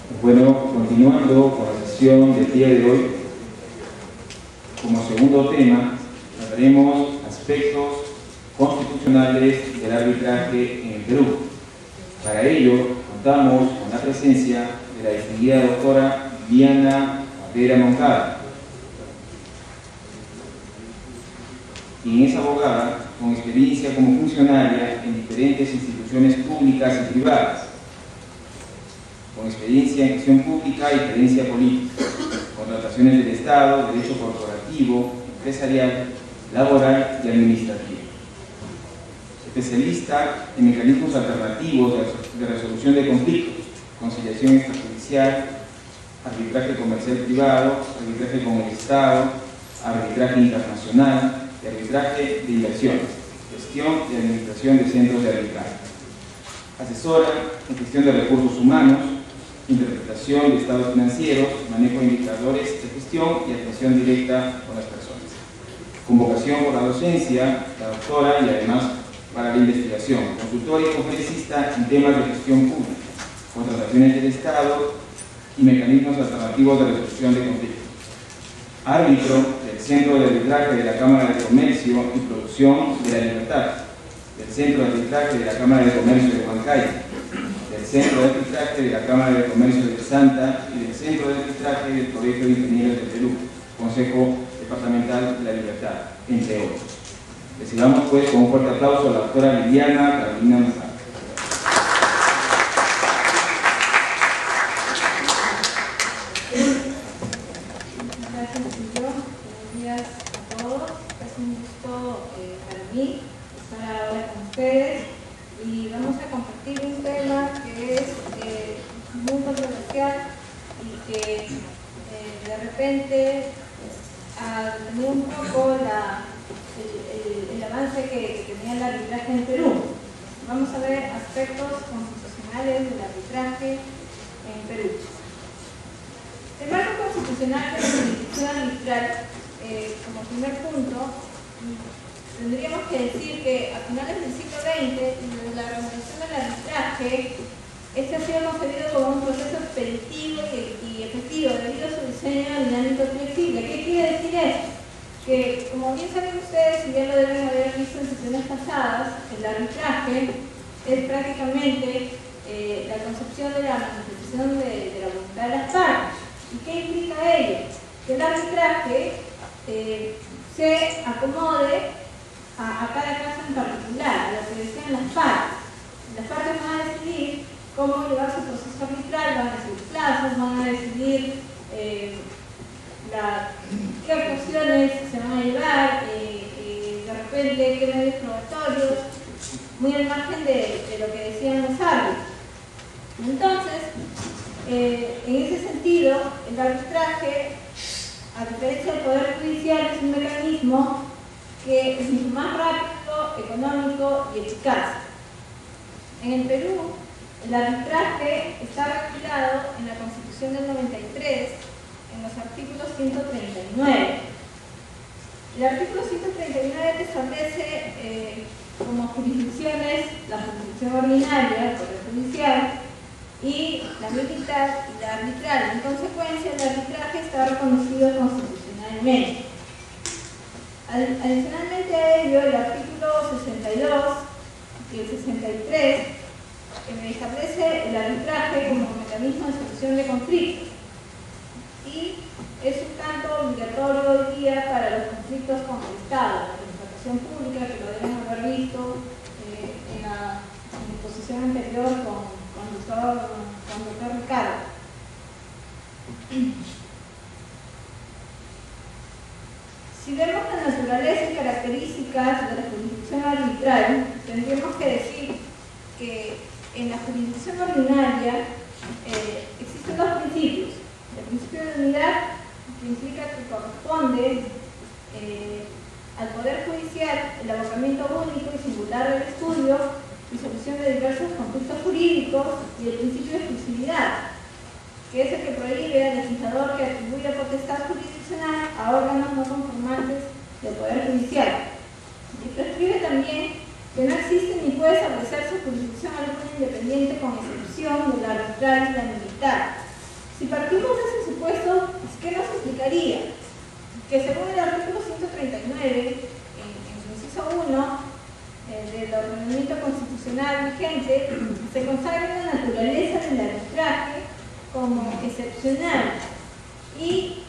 Bueno, continuando con la sesión del día de hoy, como segundo tema, hablaremos aspectos constitucionales del arbitraje en el Perú. Para ello, contamos con la presencia de la distinguida doctora Viviana Barrera Moncada, quien es abogada con experiencia como funcionaria en diferentes instituciones públicas y privadas, con experiencia en gestión pública y gerencia política, contrataciones del Estado, derecho corporativo, empresarial, laboral y administrativo. Especialista en mecanismos alternativos de resolución de conflictos, conciliación extrajudicial, arbitraje comercial privado, arbitraje con el Estado, arbitraje internacional y arbitraje de inversiones, gestión y administración de centros de arbitraje. Asesora en gestión de recursos humanos, interpretación de estados financieros, manejo de indicadores de gestión y atención directa con las personas. Con vocación por la docencia, la doctora y además para la investigación, consultora y conferencista en temas de gestión pública, contrataciones del Estado y mecanismos alternativos de resolución de conflictos. Árbitro del Centro de Arbitraje de la Cámara de Comercio y Producción de la Libertad, del Centro de Arbitraje de la Cámara de Comercio de Huancayo, del Centro de Arbitraje de la Cámara de Comercio de Santa y del Centro de Arbitraje del Colegio de Ingenieros del Perú, Consejo Departamental de la Libertad, entre otros. Recibamos pues con un fuerte aplauso a la doctora Viviana Carolina Moncada. Gracias, Silvio. Buenos días a todos. Es un gusto para mí estar ahora con ustedes y vamos a compartir un tema que es muy controversial y que de repente ha tenido un poco el avance que tenía el arbitraje en Perú. Vamos a ver aspectos constitucionales del arbitraje en Perú. El marco constitucional de la jurisdicción arbitral, como primer punto, tendríamos que decir que a finales del siglo XX, la regulación del arbitraje, este ha sido concebido como un proceso expeditivo y efectivo debido a su diseño dinámico flexible. ¿Qué quiere decir esto? Que, como bien saben ustedes, y ya lo deben haber visto en sesiones pasadas, el arbitraje es prácticamente la concepción de la manifestación de la voluntad de las partes. ¿Y qué implica ello? Que el arbitraje se acomode a cada caso en particular, a lo que desean las partes. Las partes van a decidir cómo llevar su proceso arbitral, van a decidir plazos, van a decidir qué actuaciones se van a llevar, de repente qué medios probatorios, muy al margen de lo que decían los árbitros. Entonces, en ese sentido, el arbitraje, a diferencia del Poder Judicial, es un mecanismo que es mucho más rápido, económico y eficaz. En el Perú, el arbitraje está regulado en la Constitución del 93, en los artículos 139. El artículo 139 establece como jurisdicciones la jurisdicción ordinaria, el Poder Judicial, y la militar y la arbitral. En consecuencia, el arbitraje está reconocido constitucionalmente. Adicionalmente a ello, el artículo 62 y el 63 establece el arbitraje como mecanismo de solución de conflictos y es un tanto obligatorio hoy día para los conflictos con el Estado, la contratación pública, que lo deben haber visto en la exposición anterior con el doctor Ricardo. Si vemos la naturaleza y características de la jurisdicción arbitral, tendríamos que decir que en la jurisdicción ordinaria existen dos principios. El principio de unidad, que implica que corresponde al Poder Judicial el abocamiento único y singular del estudio y solución de diversos conflictos jurídicos, y el principio de exclusividad, que es el que prohíbe al legislador que atribuya potestad jurisdiccional a órganos no conformantes del Poder Judicial. Y prescribe también que no existe ni puede establecerse jurisdicción alguna independiente con excepción de la arbitral y la militar. Si partimos de ese supuesto, ¿qué nos explicaría? Que según el artículo 139, en su inciso 1 del ordenamiento constitucional vigente, se consagra la naturaleza del arbitraje como excepcional. ¿Y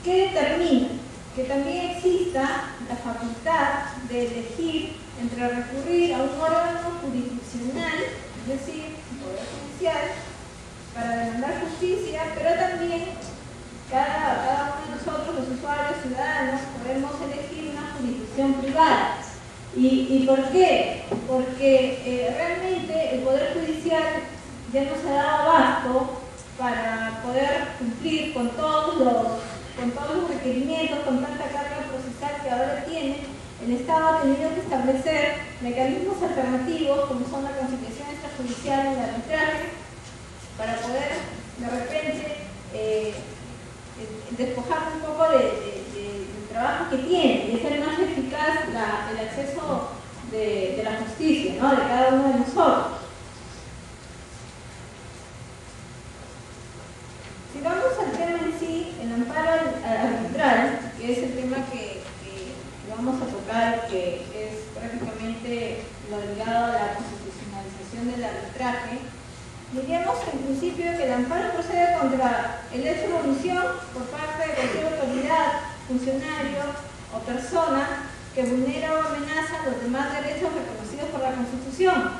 qué determina? Que también exista la facultad de elegir entre recurrir a un órgano jurisdiccional, es decir, un poder judicial, para demandar justicia, pero también cada uno de nosotros, los usuarios, ciudadanos, podemos elegir una jurisdicción privada. ¿Y por qué? Porque realmente el Poder Judicial ya no se ha dado abasto para poder cumplir con todos los requerimientos, con tanta carga procesal que ahora tiene. El Estado ha tenido que establecer mecanismos alternativos, como son la conciliación extrajudicial y el arbitraje, para poder de repente despojar un poco del trabajo que tiene y hacer más eficaz el acceso de la justicia, ¿no?, de cada uno de nosotros. Si vamos al tema en sí, el amparo arbitral, que es el tema que vamos a tocar, que es prácticamente lo ligado a la constitucionalización del arbitraje, diríamos en principio que el amparo procede contra el hecho de omisión por parte de cualquier autoridad, funcionario o persona que vulnera o amenaza los demás derechos reconocidos por la Constitución,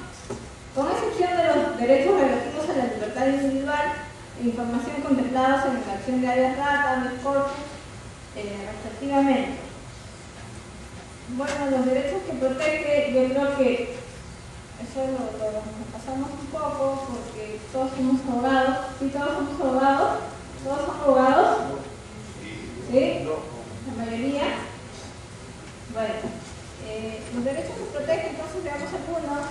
con excepción de los derechos relativos a la libertad individual e información contemplados en la acción de habeas data, habeas corpus, respectivamente. Bueno, los derechos que protege, yo creo que eso lo pasamos un poco porque todos somos abogados. ¿Sí, todos somos abogados? ¿Todos son abogados? ¿Sí? ¿La mayoría? Bueno, los derechos que protege, entonces veamos algunos: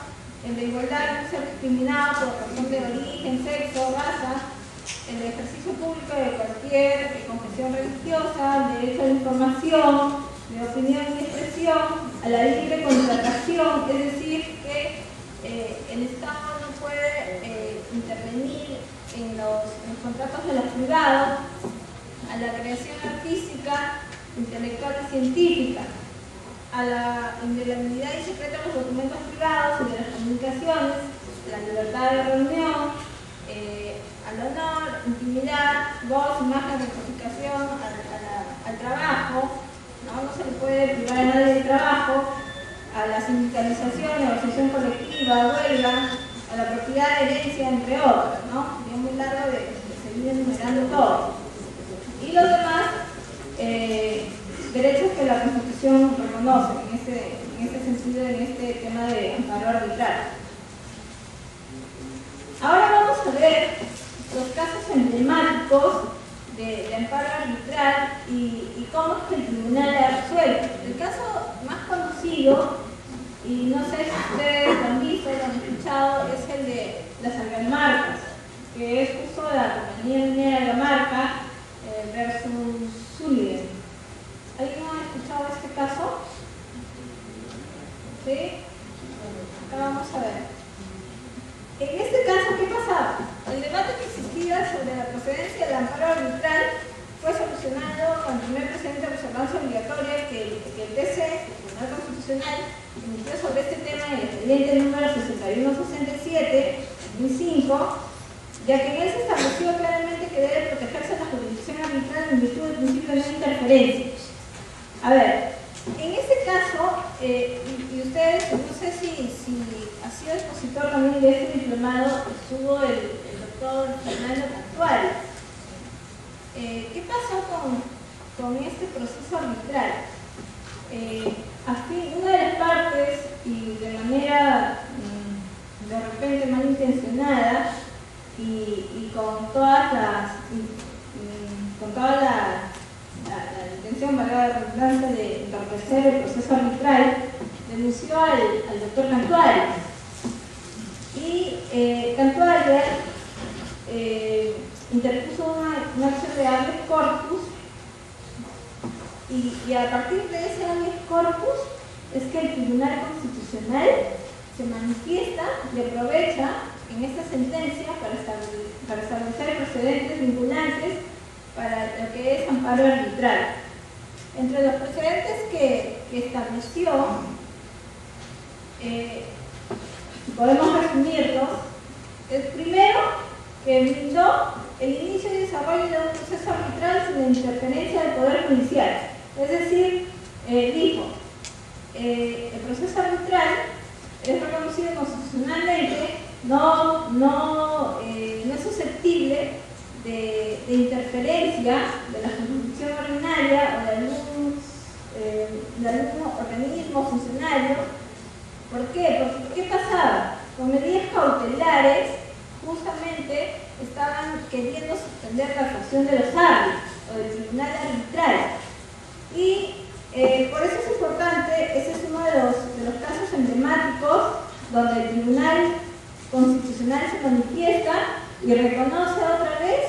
el de igualdad, no ser discriminado por razón de origen, sexo, raza, el ejercicio público de cualquier confesión religiosa, el derecho a la información, de opinión y expresión, a la libre contratación, es decir, que el Estado no puede intervenir en los contratos de los privados, a la creación artística, intelectual y científica, a la inviolabilidad y secreto de los documentos privados y de las comunicaciones, la libertad de reunión, al honor, intimidad, voz, imagen, rectificación, al trabajo. No se le puede privar a nadie del trabajo, a la sindicalización, negociación colectiva, huelga, a la propiedad, herencia, entre otros, ¿no? Es muy largo de seguir enumerando todo. Y los demás derechos que la Constitución reconoce en este sentido, en este tema de amparo arbitral. Ahora vamos a ver los casos emblemáticos de amparo arbitral y cómo es que el tribunal ha resuelto. El caso más conocido, y no sé si ustedes lo han visto, lo han escuchado, es el de las algamarcas, que es justo de la compañía minera de la marca versus Sullivan. ¿Alguien ha escuchado este caso? ¿Sí? Acá vamos a ver. En este caso, ¿qué pasaba? El debate que existía sobre la procedencia del amparo arbitral fue solucionado con el primer precedente de observancia obligatoria que el TC, el Tribunal Constitucional, emitió sobre este tema en el expediente número 6167-2005, ya que en él se estableció claramente que debe protegerse la jurisdicción arbitral en virtud del principio de no interferencia. A ver, en este caso, y ustedes, no sé si ha sido expositor también de este diplomado, estuvo el doctor Fernando Cantuarias. ¿Qué pasó con este proceso arbitral? Una de las partes, y de manera de repente malintencionada, y con todas las con toda la intención, valga la redundancia, de entorpecer el proceso arbitral, denunció al doctor Cantuarias. Y Cantuarias interpuso una acción de habeas corpus, y a partir de ese habeas corpus es que el Tribunal Constitucional se manifiesta y aprovecha en esta sentencia para establecer precedentes vinculantes para lo que es amparo arbitral. Entre los precedentes que estableció, podemos resumirlos. El primero, que brindó el inicio y desarrollo de un proceso arbitral sin la interferencia del Poder Judicial. Es decir, dijo, el proceso arbitral es reconocido constitucionalmente, no es susceptible de interferencia de la jurisdicción ordinaria o de algún organismo funcionario. ¿Por qué? Porque ¿qué pasaba? Con medidas cautelares justamente estaban queriendo suspender la actuación de los árbitros o del tribunal arbitral. Y por eso es importante, ese es uno de los casos emblemáticos donde el Tribunal Constitucional se manifiesta y reconoce otra vez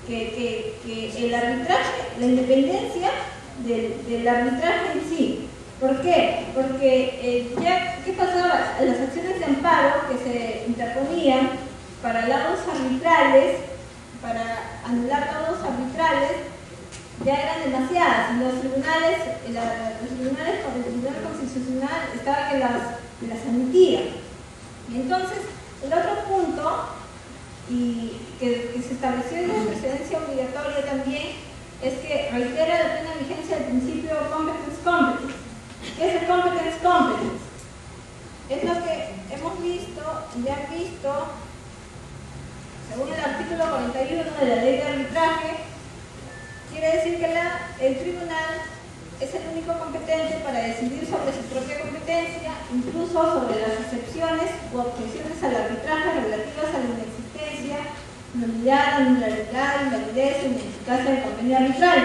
que el arbitraje, la independencia del arbitraje en sí. ¿Por qué? Porque ¿qué pasaba? Las acciones de amparo que se interponían para laudos arbitrales, para anular laudos arbitrales, ya eran demasiadas. Y los tribunales, el Tribunal Constitucional estaba que las admitía. Y entonces, el otro punto, y que se estableció en la precedencia obligatoria también, es que reitera la plena vigencia del principio competence. ¿Qué es el competence? Es lo que hemos visto y ya han visto, según el artículo 41 de la Ley de Arbitraje. Quiere decir que el tribunal es el único competente para decidir sobre su propia competencia, incluso sobre las excepciones u objeciones al arbitraje relativas a la inexistencia, nulidad, anularidad, invalidez o ineficacia del convenio arbitral,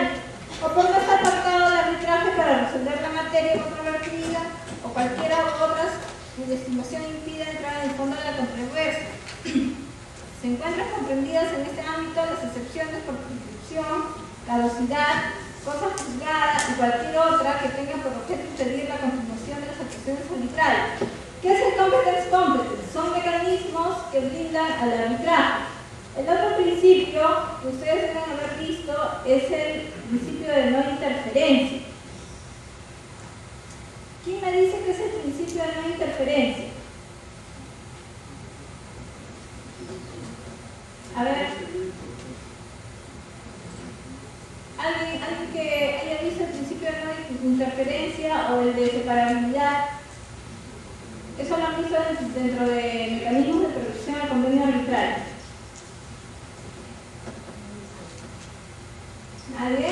o por no estar apartado del arbitraje para resolver la materia controvertida o cualquiera otras cuya estimación impida entrar en el fondo de la controversia. Se encuentran comprendidas en este ámbito las excepciones por prescripción, caducidad, cosa juzgada y cualquier otra que tenga por objeto impedir la continuación de las actuaciones arbitrales. ¿Qué es el competence? Son mecanismos que brindan al arbitraje. El otro principio que ustedes deben haber visto es el principio de no interferencia. ¿Quién me dice que es el principio de no interferencia? A ver. ¿Alguien que haya visto el principio de no interferencia o el de separabilidad? Eso lo han visto dentro de mecanismos de protección al convenio arbitral. ¿Nadie?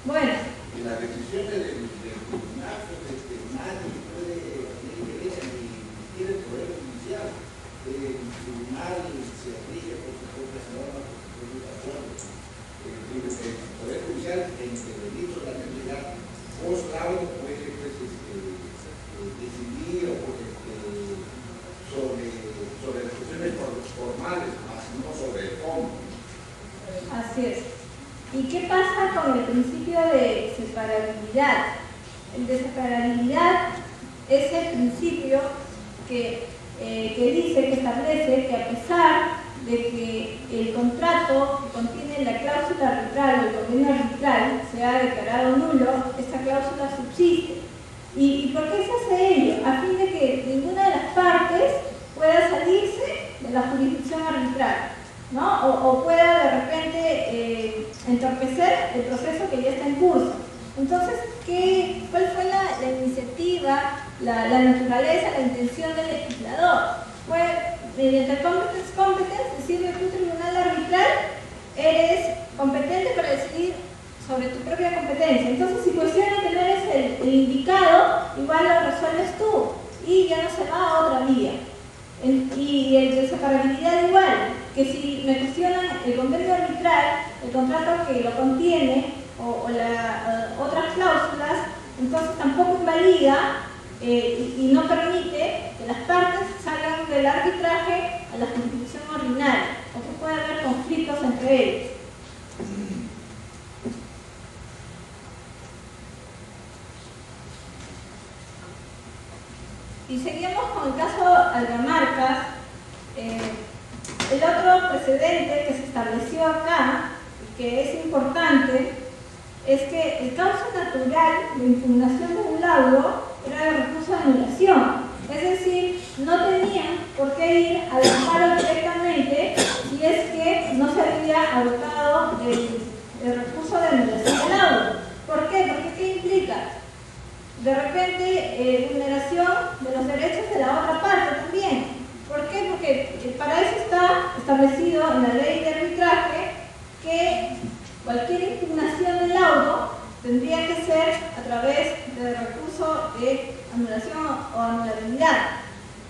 Bueno. En las decisiones del tribunal, nadie puede ni tiene el poder judicial. El tribunal se rige por sus propias normas, por sus propios acuerdos. El poder judicial e intervenir sobre la actividad post laudo puede decidir sobre las cuestiones formales, más no sobre el fondo. Así es. ¿Y qué pasa con el principio de separabilidad? El de separabilidad es el principio que dice, que establece que a pesar de que el contrato que contiene la cláusula arbitral o el convenio arbitral sea declarado nulo, esta cláusula subsiste. ¿Y por qué se hace ello? A fin de que ninguna de las partes pueda salirse de la jurisdicción arbitral, ¿no? O pueda de repente entorpecer el proceso que ya está en curso. Entonces, ¿cuál fue la iniciativa, la naturaleza, la intención del legislador? Fue, mediante el competence, decirle que un tribunal arbitral eres competente para decidir sobre tu propia competencia. Entonces, si cuestiona que no eres el indicado, igual lo resuelves tú y ya no se va a otra vía. Y el de separabilidad igual, que si me cuestionan el convenio arbitral, el contrato que lo contiene o otras cláusulas, entonces tampoco invalida y no permite que las partes salgan del arbitraje a la jurisdicción ordinaria o que pueda haber conflictos entre ellos. Y seguimos con el caso Algamarcas. El otro precedente que se estableció acá, y que es importante, es que el cauce natural de impugnación de un laudo era el recurso de anulación. Es decir, no tenían por qué ir al amparo directamente si es que no se había agotado el recurso de anulación del laudo. ¿Por qué? Porque ¿qué implica? De repente, vulneración de los derechos de la otra parte también. ¿Por qué? Porque para eso está establecido en la ley de arbitraje que cualquier impugnación del laudo tendría que ser a través del recurso de anulación o anulabilidad.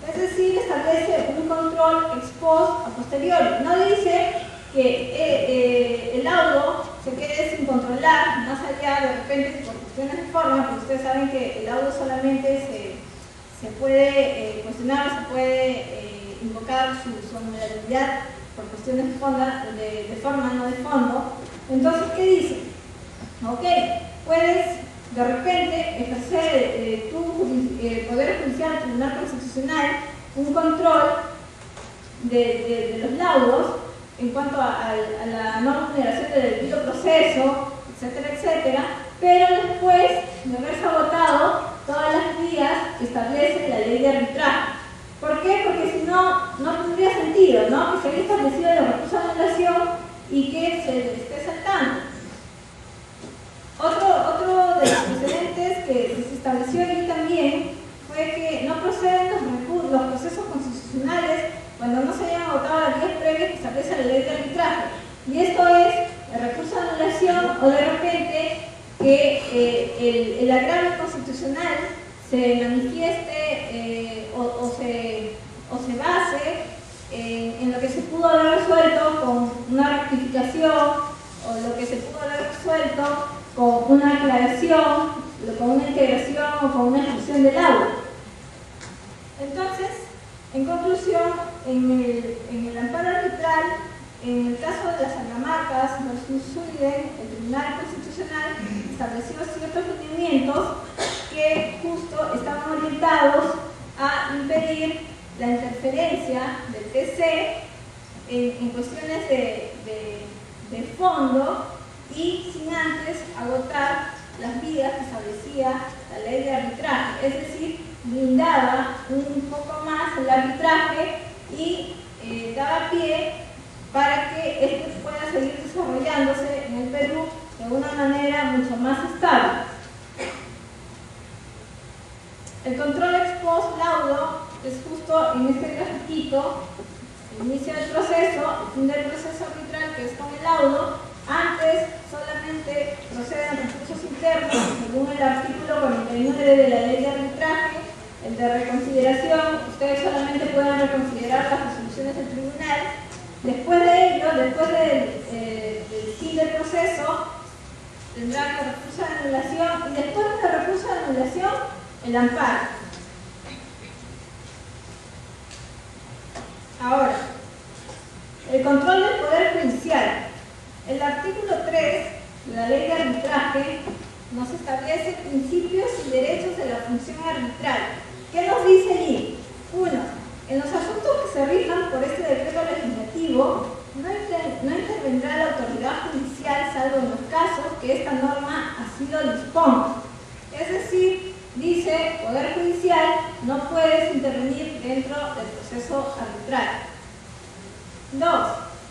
Es decir, establece un control ex post a posteriori. No dice que el laudo se quede sin controlar, más allá de repente por cuestiones de forma, porque ustedes saben que el laudo solamente se puede cuestionar, se puede invocar su anulabilidad por cuestiones de forma, no de fondo. Entonces, ¿qué dice? Ok, puedes de repente ejercer tu Poder Judicial, Tribunal Constitucional, un control de los laudos en cuanto a la no vulneración del debido proceso, etcétera, etcétera, pero después de haberse agotado todas las vías que establece la ley de arbitraje. ¿Por qué? Porque si no, no tendría sentido, ¿no? Que se haya establecido el recurso de anulación y que se esté saltando. Otro de los precedentes que se estableció aquí también fue que no proceden los procesos constitucionales cuando no se hayan agotado las vías previas que establece la ley de arbitraje. Y esto es el recurso de anulación o de repente que el agravio constitucional se manifieste o se base en lo que se pudo haber resuelto con una rectificación o lo que se pudo haber resuelto con una aclaración, con una integración o con una exclusión del aula. Entonces, en conclusión, en el amparo arbitral, en el caso de las Algamarcas versus Zuiden, el Tribunal Constitucional estableció ciertos lineamientos que justo estaban orientados a impedir la interferencia del TC en cuestiones de fondo y sin antes agotar las vías que establecía la ley de arbitraje, es decir, blindaba un poco más el arbitraje y daba pie para que este pueda seguir desarrollándose en el Perú de una manera mucho más estable. El control ex post laudo es justo en este grafiquito, el inicio del proceso, el fin del proceso arbitral, que es con el laudo. Antes solamente proceden recursos internos según el artículo 49 de la ley de arbitraje. El de reconsideración, ustedes solamente pueden reconsiderar las resoluciones del tribunal. Después de ello, después del fin del proceso, tendrán el recurso de anulación y después del recurso de anulación, el amparo. Ahora, el control del Poder Judicial. El artículo 3 de la ley de arbitraje nos establece principios y derechos de la función arbitral. ¿Qué nos dice allí? 1. En los asuntos que se rijan por este decreto legislativo, no intervendrá la autoridad judicial salvo en los casos que esta norma así lo disponga. Es decir, dice, Poder Judicial, no puedes intervenir dentro del proceso arbitral. 2.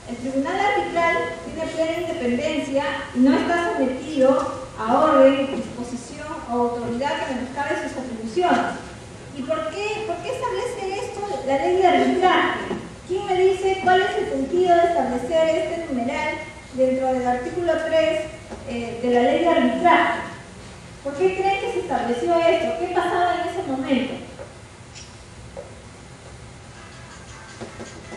El Tribunal Arbitral tiene plena independencia y no está sometido a orden, disposición o autoridad que menoscabe sus atribuciones. ¿Y por qué establece esto la ley de arbitraje? ¿Quién me dice cuál es el sentido de establecer este numeral dentro del artículo 3 de la ley de arbitraje? ¿Por qué creen que se estableció esto? ¿Qué pasaba en ese momento?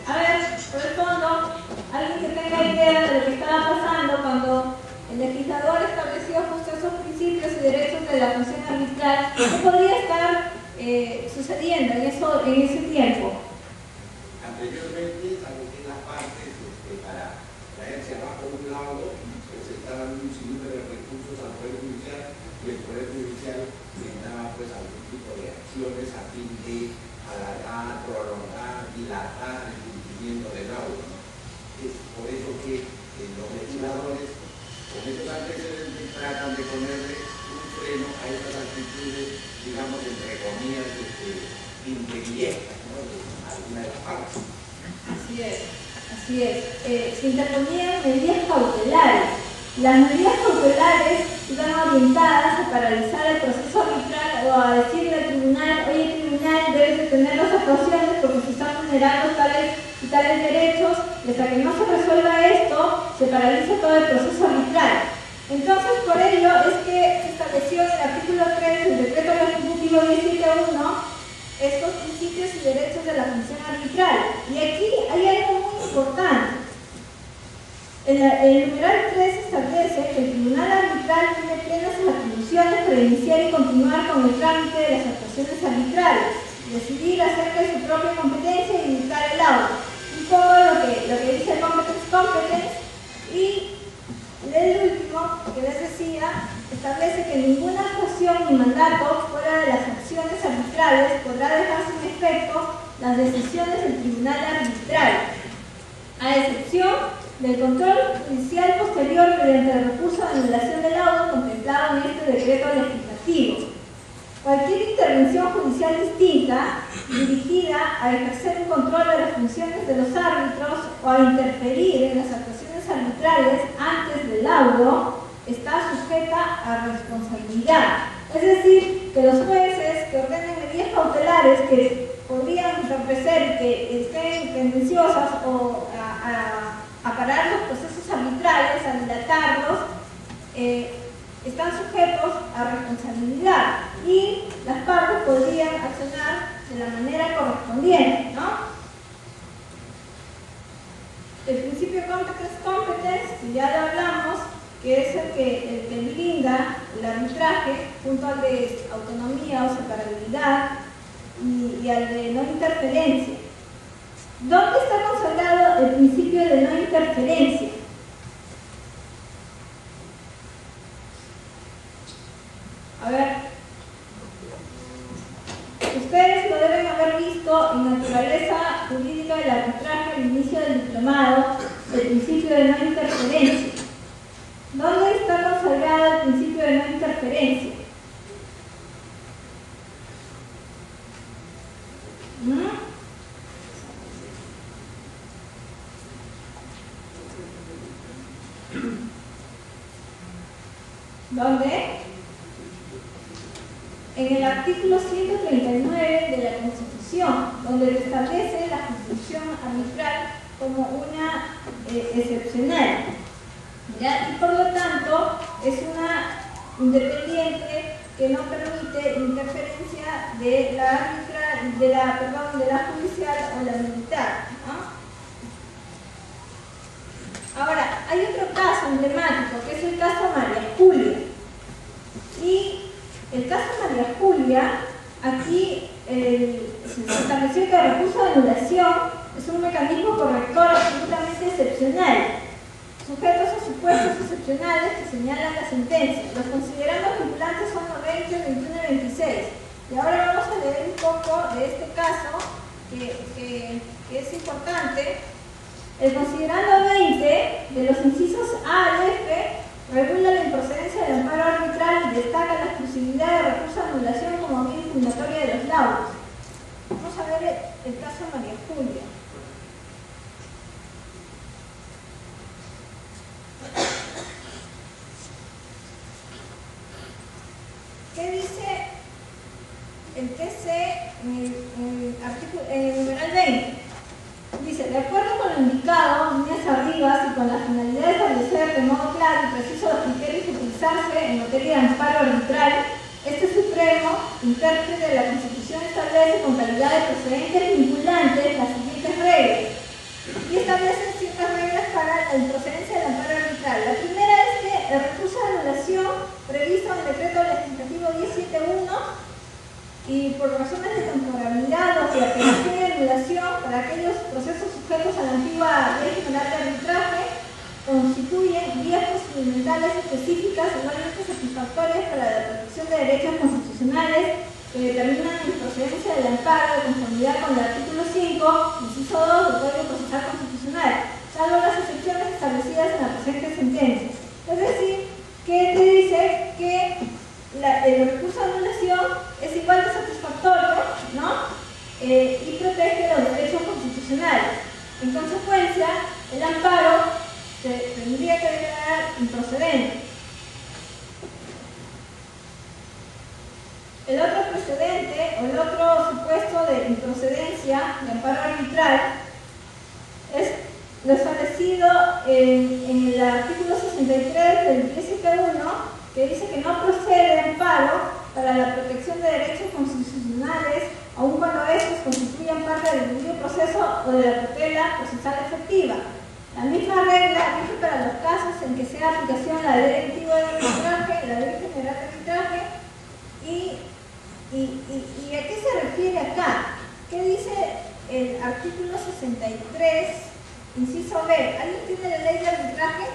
A ver, por el fondo, alguien que tenga idea de lo que estaba pasando cuando el legislador estableció justo esos principios y derechos de la función arbitral, ¿qué podría estar sucediendo en ese tiempo? Anteriormente, algo que las partes, para traerse abajo un laudo, presentaban un sinnúmero de recursos al Poder Judicial y el Poder Judicial daba pues algún tipo de acciones a fin de Así es, se interponían medidas cautelares. Las medidas cautelares iban orientadas a paralizar el proceso arbitral o a decirle al tribunal, oye tribunal, debes detener las actuaciones porque se están vulnerando tales y tales derechos, y hasta que no se resuelva esto, se paraliza todo el proceso arbitral. Entonces, por ello es que se estableció en el artículo 3 del decreto legislativo 1071 estos principios y derechos de la función arbitral. Y aquí hay algo muy importante. El numeral 3 establece que el tribunal arbitral tiene plenas atribuciones para iniciar y continuar con el trámite de las actuaciones arbitrales, decidir acerca de su propia competencia y dictar el laudo. Un poco lo que dice el competence, y el último que les decía establece que ninguna actuación ni mandato fuera de las acciones arbitrales podrá dejar sin efecto las decisiones del tribunal arbitral, a excepción del control judicial posterior mediante el recurso de anulación del laudo contemplado en este decreto legislativo. Cualquier intervención judicial distinta dirigida a ejercer un control de las funciones de los árbitros o a interferir en las actuaciones arbitrales antes del laudo está sujeta a responsabilidad. Es decir, que los jueces que ordenen medidas cautelares que podrían entorpecer, que estén tendenciosas o a parar los procesos arbitrales, a dilatarlos, están sujetos a responsabilidad y las partes podrían accionar de la manera correspondiente, ¿no? El principio de competence, que ya lo hablamos, que es el que brinda el arbitraje junto al de autonomía o separabilidad y al de no interferencia. ¿Dónde está consagrado el principio de no interferencia? A ver, ustedes lo deben haber visto en Naturaleza Jurídica del Arbitraje al inicio del diplomado, el principio de no interferencia. ¿Dónde está consagrado el principio de no interferencia? ¿Dónde? En el artículo 139 de la Constitución, donde se establece la jurisdicción arbitral como una excepcional. ¿Ya? Y por lo tanto es una independiente que no permite interferencia de la judicial o la militar, ¿no? Ahora, hay otro caso emblemático, que es el caso María Julia. Y el caso María Julia, aquí se estableció que el recurso de anulación es un mecanismo corrector absolutamente excepcional, sujetos a supuestos excepcionales que señalan la sentencia. Los considerandos vinculantes son los 20, 21 y 26. Y ahora vamos a leer un poco de este caso, que es importante. El considerando 20 de los incisos A al F regula la improcedencia del amparo arbitral y destaca la exclusividad de recurso de anulación como vía impugnatoria de los laudos. Vamos a ver el caso de María Julia. ¿Qué dice el TC en el numeral 20? Dice, de acuerdo con lo indicado, líneas arriba y con la finalidad de establecer de modo claro y preciso los criterios que utilizarse en materia de amparo arbitral, este Supremo, intérprete de la Constitución, establece con calidad de procedentes vinculantes las siguientes reglas. Y establece ciertas reglas para la improcedencia del amparo arbitral. La primera es que el recurso de anulación previsto en el decreto legislativo 1071 y por razones de temporalidad o de apelación y anulación para aquellos procesos sujetos a la antigua Ley General de Arbitraje constituyen vías procedimentales específicas igualmente satisfactorias para la protección de derechos constitucionales que determinan la improcedencia del amparo de conformidad con el artículo 5, inciso 2 del Código Procesal Constitucional, salvo las excepciones establecidas en la presente sentencia. Es decir, que te dice que el recurso de anulación es igual de satisfactorio, ¿no? Y protege los derechos constitucionales. En consecuencia, El otro precedente o el otro supuesto de improcedencia de amparo arbitral es lo establecido en el artículo 63 del 10.1, que dice que no procede amparo para la protección de derechos constitucionales, aun cuando estos constituyan parte del debido proceso o de la tutela procesal efectiva. La misma regla rige para los casos en que sea aplicación la ley antigua de arbitraje, la ley general de arbitraje, ¿y a qué se refiere acá? ¿Qué dice el artículo 63, inciso B? ¿Alguien tiene la ley de arbitraje?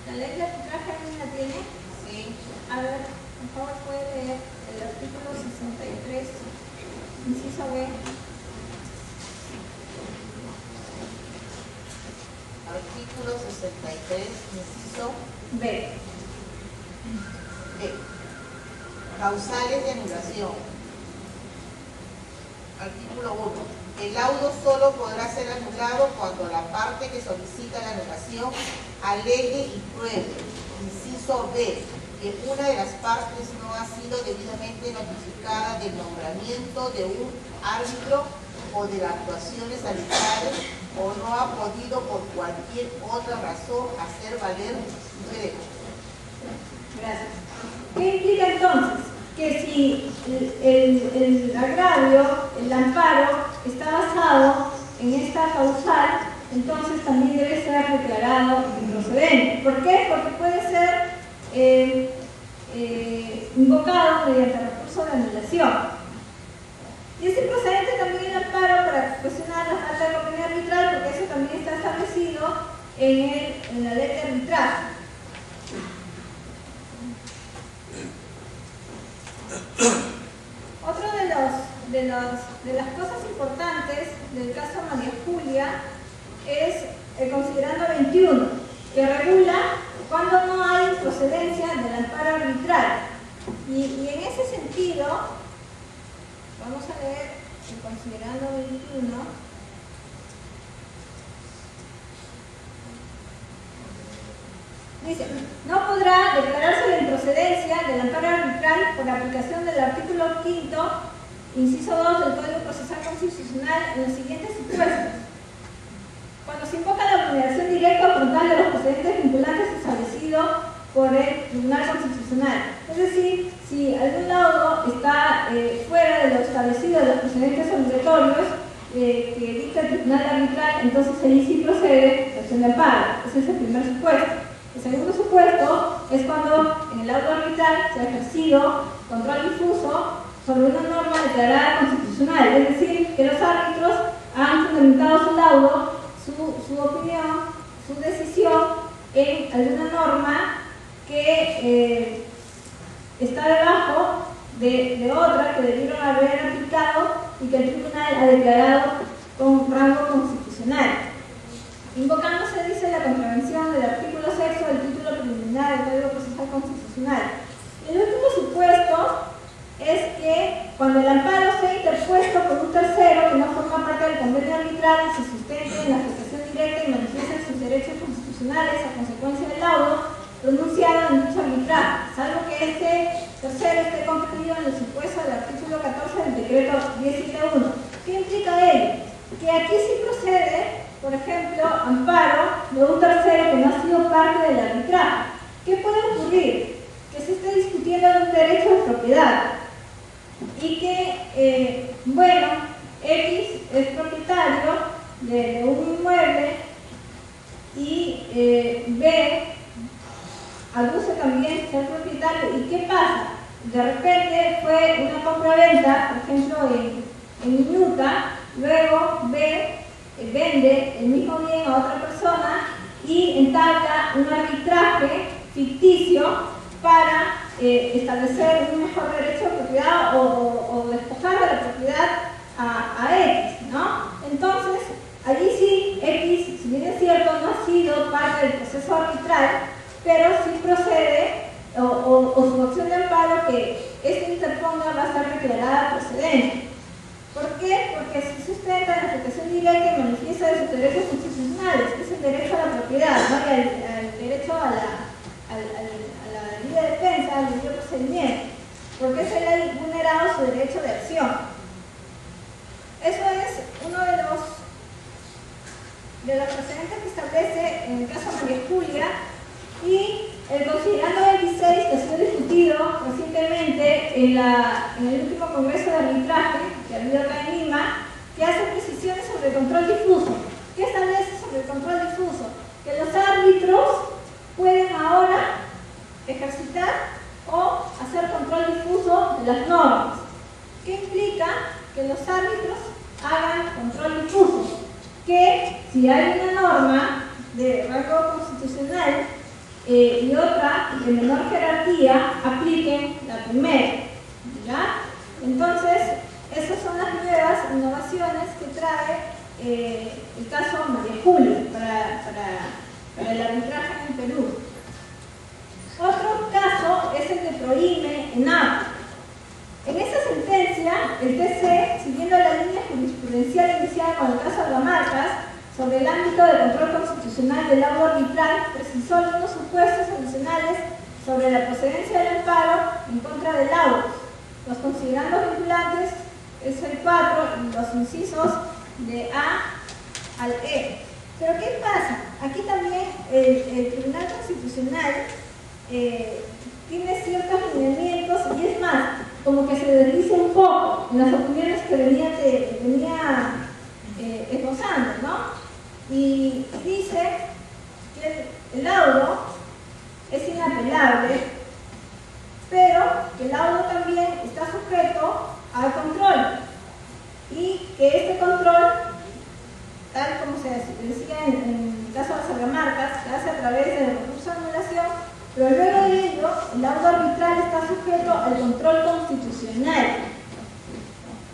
¿La ley de arbitraje alguien la tiene? Sí. A ver, por favor, puede leer el artículo 63, inciso B. Artículo 63, inciso B. Causales de anulación. Artículo 1. El laudo solo podrá ser anulado cuando la parte que solicita la anulación alegue y pruebe, inciso B, que una de las partes no ha sido debidamente notificada del nombramiento de un árbitro o de las actuaciones arbitrales o no ha podido por cualquier otra razón hacer valer su derecho. Gracias. ¿Qué implica entonces? Que si el agravio, el amparo, está basado en esta causal, entonces también debe ser declarado improcedente. ¿Por qué? Porque puede ser invocado mediante recurso de anulación. Y es improcedente también el amparo para cuestionar la falta de convenio arbitral, porque eso también está establecido en la ley de arbitraje. Otro de las cosas importantes del caso María Julia es el considerando 21, que regula cuando no hay procedencia del amparo arbitral. Y en ese sentido, vamos a leer el considerando 21. Dice, no podrá declararse la improcedencia del amparo arbitral por aplicación del artículo 5º, inciso 2 del Código Procesal Constitucional en los siguientes supuestos. Cuando se invoca la vulneración directa o frontal de los procedentes vinculantes establecidos por el Tribunal Constitucional. Es decir, si algún laudo está fuera de lo establecido de los procedentes obligatorios que dicta el Tribunal Arbitral, entonces ahí sí procede la acción de amparo. Ese es el primer supuesto. El segundo supuesto es cuando en el laudo arbitral se ha ejercido control difuso sobre una norma declarada constitucional, es decir, que los árbitros han fundamentado su laudo, su opinión, su decisión en alguna norma que está debajo de otra que debieron haber aplicado y que el tribunal ha declarado con rango constitucional. Invocándose, dice, la contravención del artículo 6 del título preliminar del Código Procesal Constitucional. El último supuesto es que cuando el amparo sea interpuesto por un tercero que no forma parte del convenio arbitral y se sustente en la afectación directa y manifieste sus derechos constitucionales a consecuencia del laudo pronunciado en dicho arbitraje, salvo que este tercero esté comprendido en el supuesto del artículo 14 del decreto 10.1. ¿Qué implica ello? Que aquí sí procede, por ejemplo, amparo de un tercero que no ha sido parte del arbitraje. ¿Qué puede ocurrir? Que se esté discutiendo de un derecho de propiedad y que, bueno, X es propietario de un inmueble y B aduce también ser propietario. ¿Y qué pasa? De repente fue una compra-venta, por ejemplo, en Minuta, luego B vende el mismo bien a otra persona y entabla un arbitraje ficticio para establecer un mejor derecho de propiedad o despojar de la propiedad a X, ¿no? Entonces, allí sí, X, si bien es cierto, no ha sido parte del proceso arbitral, pero sí procede, o su opción de amparo que este interponga va a estar declarada procedente. ¿Por qué? Porque se sustenta en la afectación directa y manifiesta de sus derechos constitucionales, que es el derecho a la propiedad, ¿no? Y al derecho a la El considerando 26, que ha sido discutido recientemente en el último Congreso de Arbitraje que ha habido acá en Lima, que hace precisiones sobre el control difuso. ¿Qué establece sobre el control difuso? Que los árbitros pueden ahora ejercitar o hacer control difuso de las normas. ¿Qué implica? Que los árbitros hagan control difuso. Que si hay una norma de rango constitucional y otra de menor jerarquía, apliquen la primera, ¿ya? Entonces, esas son las nuevas innovaciones que trae el caso María Julia para el arbitraje en Perú. Otro caso es el de Proime en África. En esta sentencia, el TC, siguiendo la línea jurisprudencial iniciada con el caso Algamarcas, sobre el ámbito de control constitucional del laudo arbitral, precisó algunos supuestos adicionales sobre la procedencia del amparo en contra del laudo. Los considerandos vinculantes es el 4 y los incisos de A al E. Pero ¿qué pasa? Aquí también el Tribunal Constitucional tiene ciertos lineamientos y es más, como que se desliza un poco en las opiniones que venía esbozando, ¿no? Y dice que el laudo es inapelable, pero que el laudo también está sujeto al control y que este control, tal como se decía en el caso de las Salgamarcas, se hace a través del recurso de anulación, pero luego de ello el laudo arbitral está sujeto al control constitucional,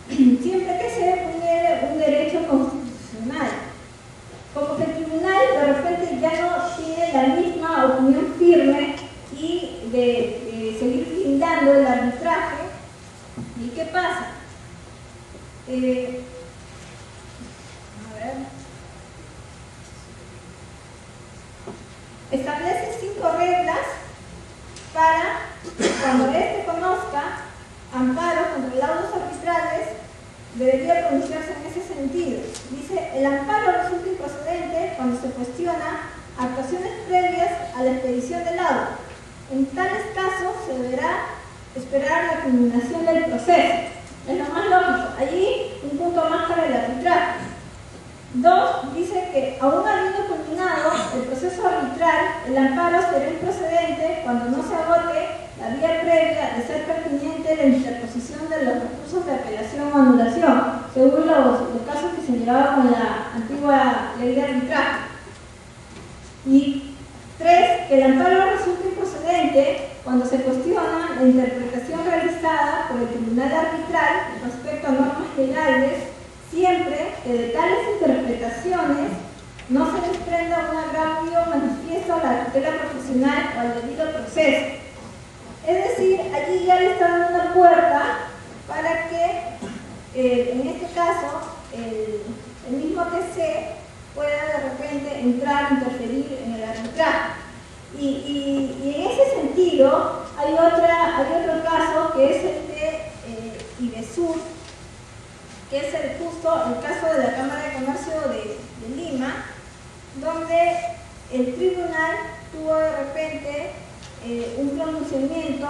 siempre que se vulnere un derecho constitucional. Como que el tribunal de repente ya no tiene la misma opinión firme y de seguir blindando el arbitraje. ¿Y qué pasa? A ver. Establece 5 reglas para cuando éste conozca amparo contra laudos arbitrales, debería pronunciarse en ese sentido. Dice, el amparo resulta improcedente cuando se cuestiona actuaciones previas a la expedición del laudo. En tales casos se deberá esperar la culminación del proceso. Es lo más lógico. Allí un punto más para el arbitraje. 2. Dice que aún habiendo culminado el proceso arbitral, el amparo será improcedente cuando no se agote la vía previa de ser pertinente la interposición de los recursos de apelación o anulación, según los casos que se llevaban con la antigua ley de arbitraje. Y 3. Que el amparo resulta improcedente cuando se cuestiona la interpretación realizada por el tribunal arbitral respecto a normas legales, siempre que de tales interpretaciones no se desprenda un agravio manifiesto a la tutela profesional o al debido proceso. Es decir, allí ya le está dando una puerta para que, en este caso, el mismo TC pueda de repente entrar a interferir en el arbitraje. Y en ese sentido, hay otro caso que es el de Ibesur, que es justo el caso de la Cámara de Comercio de Lima, donde el tribunal tuvo de repente un pronunciamiento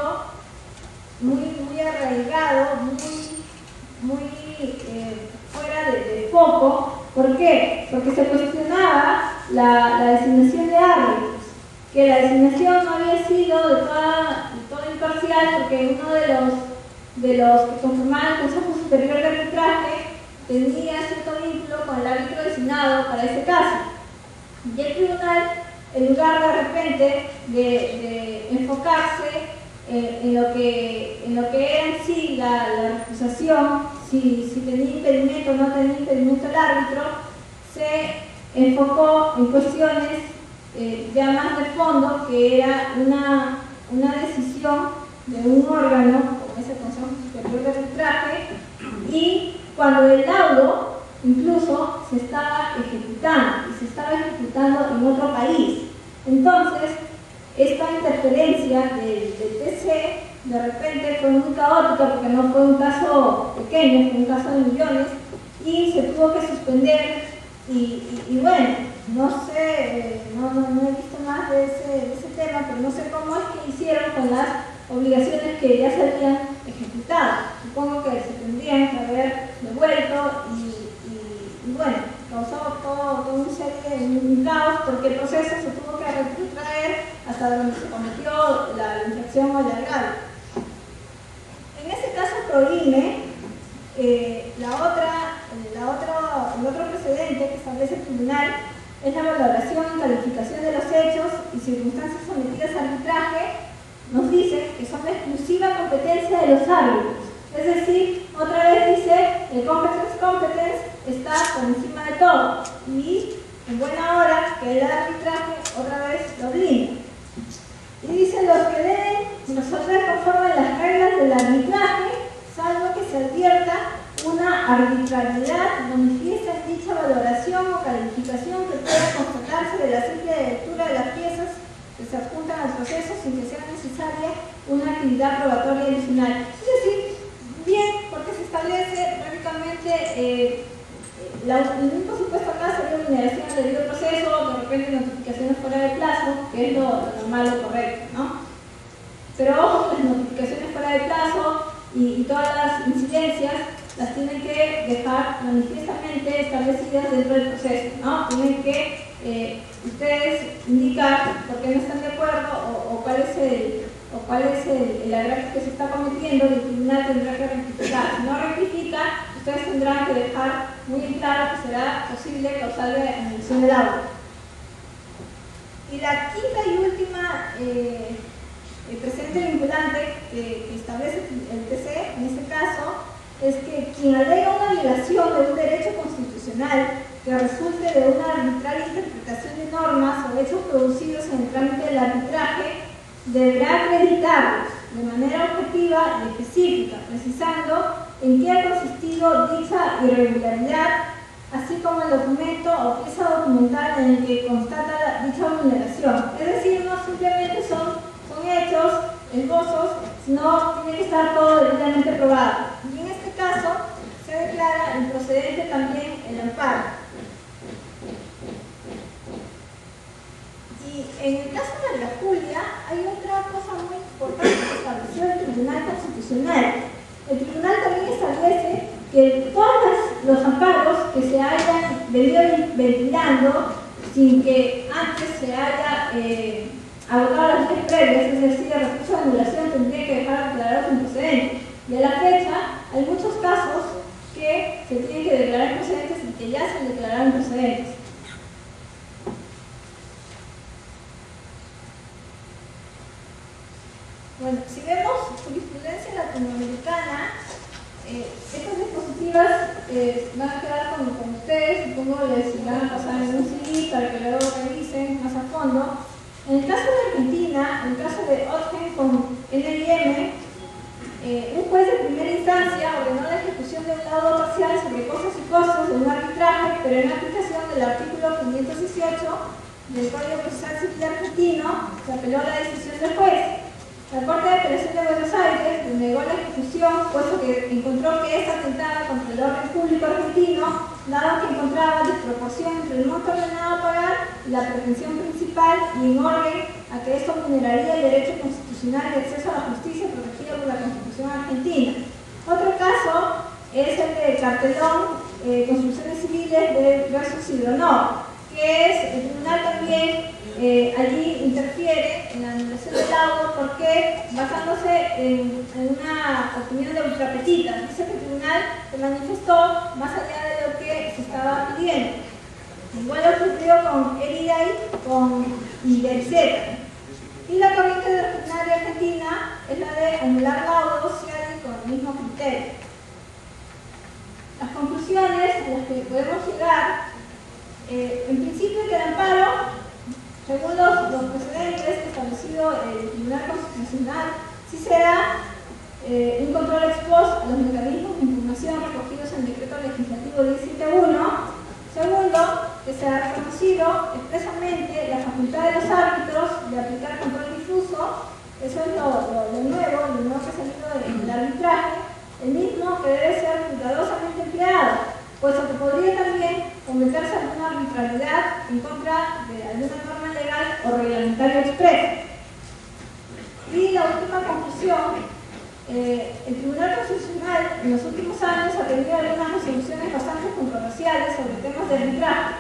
muy arraigado, muy fuera de foco. ¿Por qué? Porque se cuestionaba la designación de árbitros, que la designación no había sido de todo imparcial, porque uno de los que conformaban el Consejo Superior de Arbitraje tenía cierto vínculo con el árbitro designado para ese caso. Y el tribunal, en lugar de repente de enfocarse en lo que era en sí la recusación, si tenía impedimento o no tenía impedimento el árbitro, se enfocó en cuestiones ya más de fondo, que era una decisión de un órgano, como es el Consejo Superior de Arbitraje, y cuando el laudo incluso se estaba ejecutando, y se estaba ejecutando en otro país. Entonces, esta interferencia del TC de repente fue muy caótica, porque no fue un caso pequeño, fue un caso de millones, y se tuvo que suspender. Y bueno, no sé, no he visto más de ese tema, pero no sé cómo con las obligaciones que ya se habían ejecutado. Supongo que se tendrían que haber devuelto y bueno, causó toda una serie de caos porque el proceso se tuvo que retraer hasta donde se cometió la infracción o el agravio. En ese caso PROIME, el otro precedente que establece el tribunal es la valoración y calificación de los hechos y circunstancias sometidas a arbitraje. Nos dice que son de exclusiva competencia de los árbitros. Es decir, otra vez dice, el competence está por encima de todo. Y en buena hora que el arbitraje otra vez lo blinda. Y dice, los que deben resolver conforme a las reglas del arbitraje, salvo que se advierta una arbitrariedad manifiesta en dicha valoración o calificación que pueda constatarse de la simple lectura de las piezas que se adjuntan al proceso sin que sea necesaria una actividad probatoria adicional. Es decir, bien, porque se establece prácticamente el mismo supuesto acá sería vulneración del debido proceso, de repente notificaciones fuera de plazo, que es lo normal o correcto, ¿no? Pero ojo, las notificaciones fuera de plazo y todas las incidencias las tienen que dejar manifiestamente establecidas dentro del proceso, ¿no? Tienen que ustedes indicar por qué no están de acuerdo o cuál es el agravio que se está cometiendo y el tribunal tendrá que rectificar. Si no rectifica, ustedes tendrán que dejar muy en claro que será posible causarle anulación del auto. Y la quinta y última precedente vinculante que establece el TC, en este caso, es que quien alega una violación de un derecho constitucional que resulte de una arbitraria interpretación de normas o hechos producidos en el trámite del arbitraje deberá acreditarlos de manera objetiva y específica, precisando en qué ha consistido dicha irregularidad, así como el documento o pieza documental en el que constata dicha vulneración. Es decir, no simplemente son hechos, esbozos, sino tiene que estar todo debidamente probado. Y en este caso se declara improcedente también el amparo. Y en el caso de la Julia hay otra cosa muy importante que estableció el Tribunal Constitucional. El Tribunal también establece que todos los amparos que se hayan venido ventilando sin que antes se haya agotado las leyes previas, es decir, el recurso de anulación tendría que dejar declarados improcedentes. Y a la fecha hay muchos casos que se tienen que declarar improcedentes y que ya se declararon improcedentes. Bueno, si vemos jurisprudencia latinoamericana, estas diapositivas van a quedar con ustedes, supongo les van a pasar en un CD para que luego revisen más a fondo. En el caso de Argentina, en el caso de Otgen con NIM, un juez de primera instancia ordenó la ejecución de un laudo parcial sobre cosas y costos de un arbitraje, pero en aplicación del artículo 518 del Código Procesal Civil argentino, se apeló a la decisión del juez. La Corte de Apelación de Buenos Aires denegó la ejecución, puesto que encontró que esta atentaba contra el orden público argentino, dado que encontraba desproporción entre el monto ordenado a pagar y la pretensión principal y en orden a que esto vulneraría el derecho constitucional de acceso a la justicia protegido por la Constitución argentina. Otro caso es el de Cartelón, Construcciones Civiles versus Hidronor, que es, el tribunal también allí interfiere en la anulación del laudo porque basándose en una opinión de ultrapetita, dice que el tribunal se manifestó más allá de lo que se estaba pidiendo. Igual ocurrió con Eriday, con Iberzeta. Y la corriente doctrinaria argentina es la de anular laudos y con el mismo criterio. Las conclusiones a las que podemos llegar, en principio que el amparo, según los precedentes que establecido el Tribunal Constitucional, sí será un control ex post a los mecanismos de impugnación recogidos en el Decreto Legislativo 1071. Segundo, que se ha reconocido expresamente la facultad de los árbitros de aplicar control difuso. Eso es lo nuevo que ha salido del arbitraje, el mismo que debe ser cuidadosamente empleado, puesto que podría también cometerse alguna arbitrariedad en contra de alguna norma legal o reglamentario expreso. Y la el Tribunal Constitucional en los últimos años ha tenido algunas resoluciones bastante controversiales sobre temas de arbitraje,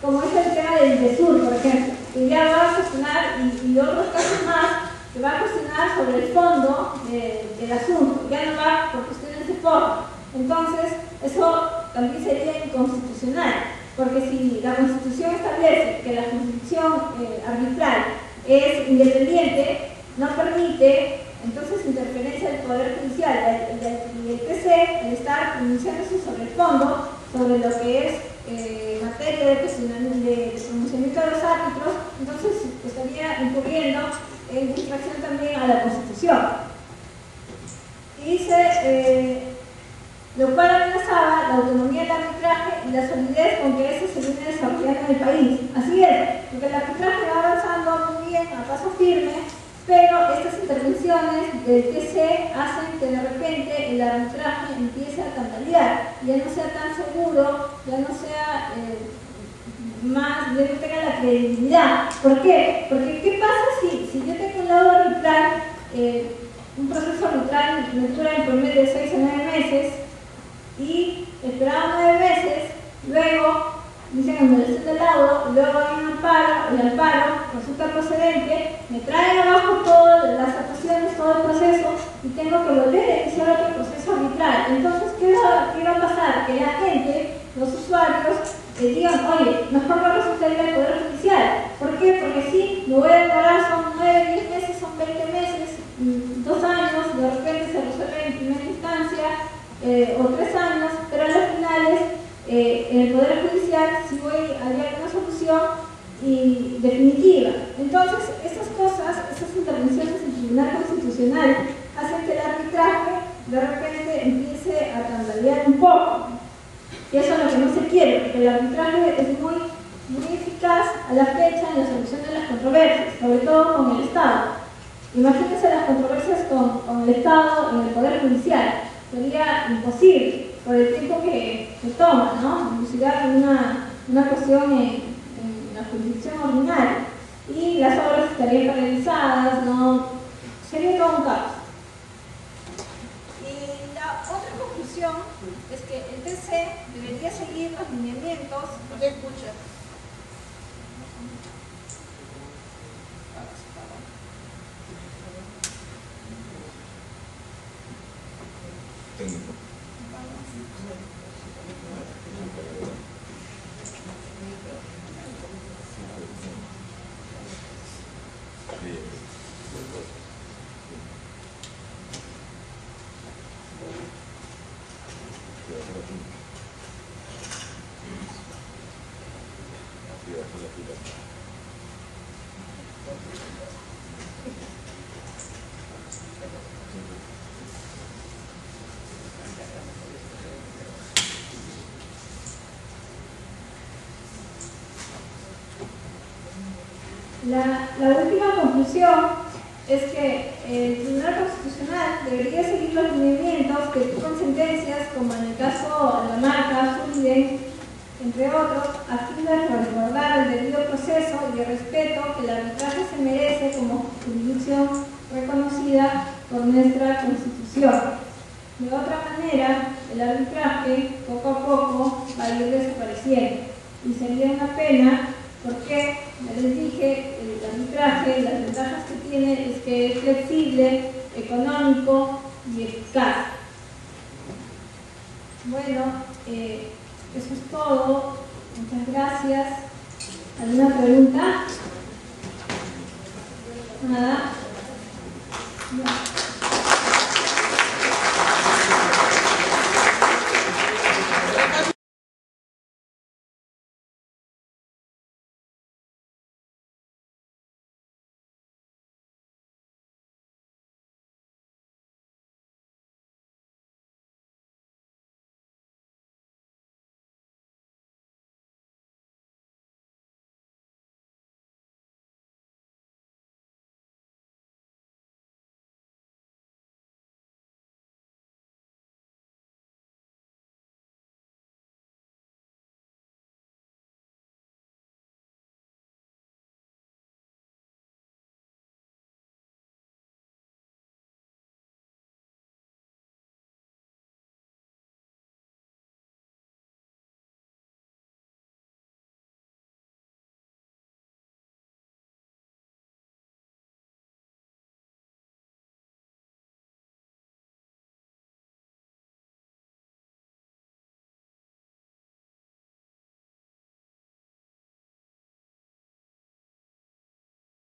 como es el tema del INDESUR, por ejemplo, que ya va a cuestionar, y otros casos más, que va a cuestionar sobre el fondo del asunto, ya no va por cuestiones de forma. Entonces, eso también sería inconstitucional, porque si la Constitución establece que la jurisdicción arbitral es independiente, no permite entonces interferencia del Poder Judicial y el TC, el estar pronunciándose sobre el fondo, sobre lo que es materia de pronunciamiento de los árbitros, entonces estaría incurriendo en infracción también a la Constitución. Y dice, lo cual amenazaba la autonomía del arbitraje y la solidez con que ese se viene desarrollando en el país. Así es, porque el arbitraje va avanzando muy bien, a paso firme, pero estas intervenciones del TC hacen que de repente el arbitraje empiece a tambalear, ya no sea tan seguro, ya no sea ya no tenga la credibilidad. ¿Por qué? Porque ¿qué pasa si yo tengo un laudo arbitral, un proceso arbitral me dura en promedio de 6 a 9 meses, y esperaba 9 meses, luego dicen anulación del laudo, luego hay un amparo, el amparo resulta procedente, me traen abajo todas las actuaciones, todo el proceso, y tengo que volver a iniciar otro proceso arbitral. Entonces, ¿qué va a pasar? Que la gente, los usuarios, digan, oye, mejor me resulta ir al Poder Judicial. ¿Por qué? Porque sí, me voy a demorar, son 9, 10 meses, son 20 meses, 2 años, de repente se resuelve en primera instancia, o 3 años, pero a las finales en el Poder Judicial sí voy a hallar una solución y definitiva. Entonces, estas cosas, estas intervenciones del Tribunal Constitucional hacen que el arbitraje de repente empiece a tambalear un poco. Y eso es lo que no se quiere, porque el arbitraje es muy eficaz a la fecha en la solución de las controversias, sobre todo con el Estado. Imagínense las controversias con el Estado en el Poder Judicial. Sería imposible por el tiempo que toma, ¿no? Inclusive una cuestión en la jurisdicción ordinaria, y las obras estarían paralizadas, ¿no? Sería todo un caos. Y la otra conclusión es que el TC debería seguir los lineamientos. No te escucha. Técnico. La última conclusión es que el Tribunal Constitucional debería seguir los lineamientos que con sentencias, como en el caso de la marca, Sullivan, entre otros, a fin de resguardar el debido proceso y el respeto que el arbitraje se merece como jurisdicción reconocida por nuestra Constitución. De otra manera, el arbitraje poco a poco va a ir desapareciendo, y sería una pena porque, ya les dije, el arbitraje, las ventajas que tiene es que es flexible, económico y eficaz. Bueno, eso es todo. Muchas gracias. ¿Alguna pregunta? Nada. No.